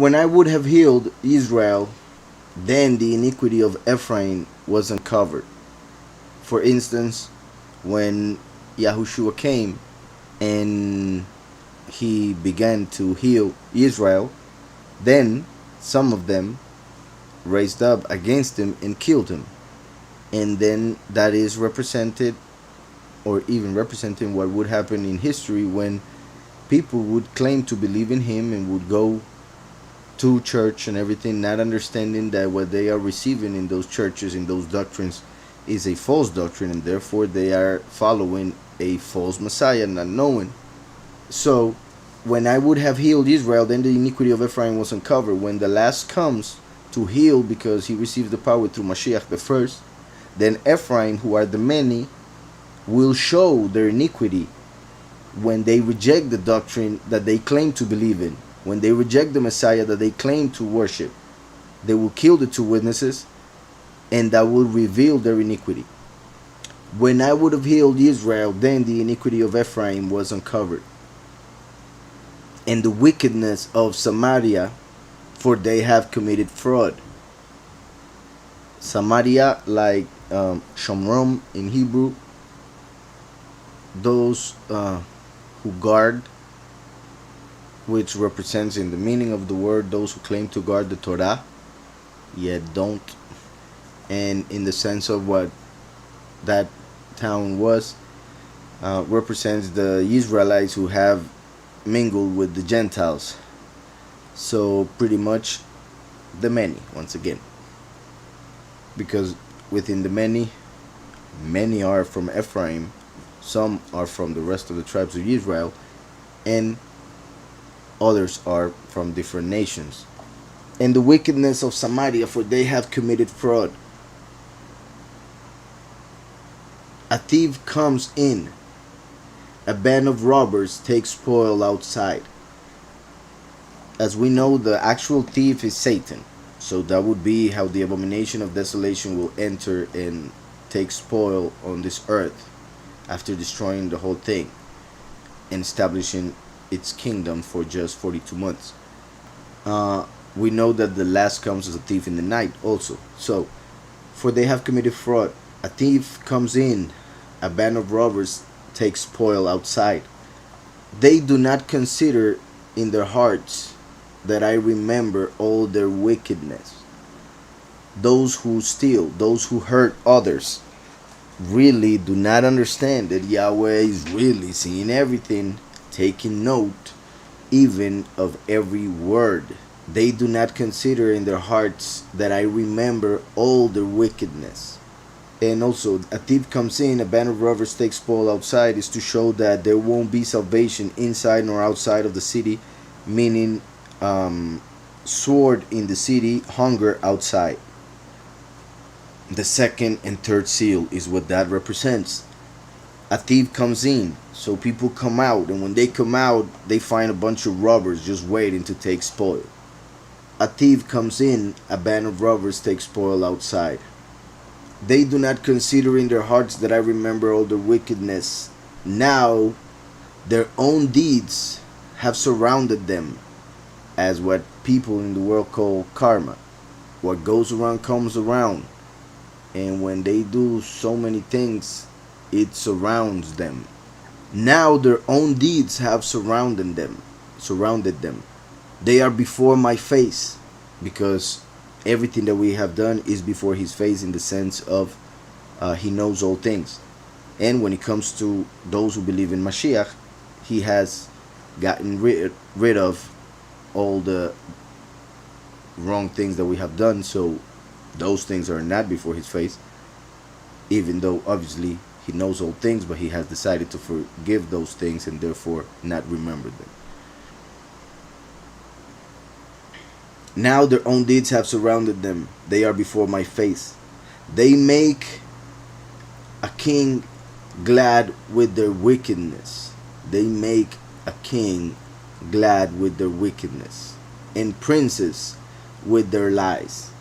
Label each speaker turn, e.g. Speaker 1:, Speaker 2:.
Speaker 1: When I would have healed Israel, then the iniquity of Ephraim was uncovered. For instance, when Yahushua came and he began to heal Israel, then some of them raised up against him and killed him. And then that is represented, or even representing what would happen in history when people would claim to believe in him and would go to church and everything, not understanding that what they are receiving in those churches, in those doctrines, is a false doctrine, and therefore they are following a false Messiah, not knowing. So, when I would have healed Israel, then the iniquity of Ephraim was uncovered. When the last comes to heal, because he receives the power through Mashiach the first, then Ephraim, who are the many, will show their iniquity when they reject the doctrine that they claim to believe in. When they reject the Messiah that they claim to worship, they will kill the two witnesses, and that will reveal their iniquity. When I would have healed Israel, then the iniquity of Ephraim was uncovered, and the wickedness of Samaria, for they have committed fraud. Samaria, like Shomrom in Hebrew, those who guard, which represents in the meaning of the word those who claim to guard the Torah yet don't, and in the sense of what that town was, represents the Israelites who have mingled with the Gentiles. So pretty much the many, once again, because within the many, many are from Ephraim, some are from the rest of the tribes of Israel, and others are from different nations. And the wickedness of Samaria, for they have committed fraud. A thief comes in, a band of robbers takes spoil outside. As we know, the actual thief is Satan. So that would be how the abomination of desolation will enter and take spoil on this earth after destroying the whole thing and establishing its kingdom for just 42 months. We know that the last comes as a thief in the night also. So, for they have committed fraud. A thief comes in, a band of robbers takes spoil outside. They do not consider in their hearts that I remember all their wickedness. Those who steal, those who hurt others, really do not understand that Yahweh is really seeing everything, taking note even of every word. They do not consider in their hearts that I remember all their wickedness. And also, a thief comes in, a band of robbers takes spoil outside, is to show that there won't be salvation inside nor outside of the city, meaning sword in the city, hunger outside. The second and third seal is what that represents. A thief comes in, so people come out, and when they come out, they find a bunch of robbers just waiting to take spoil. A thief comes in, a band of robbers take spoil outside. They do not consider in their hearts that I remember all their wickedness. Now their own deeds have surrounded them, as what people in the world call karma. What goes around comes around. And when they do so many things, it surrounds them. Now their own deeds have surrounded them. They are before my face, because everything that we have done is before his face, in the sense of he knows all things. And when it comes to those who believe in Mashiach, he has gotten rid of all the wrong things that we have done, so those things are not before his face, even though obviously he knows all things, but he has decided to forgive those things and therefore not remember them. Now their own deeds have surrounded them. They are before my face. They make a king glad with their wickedness. They make a king glad with their wickedness, and princes with their lies.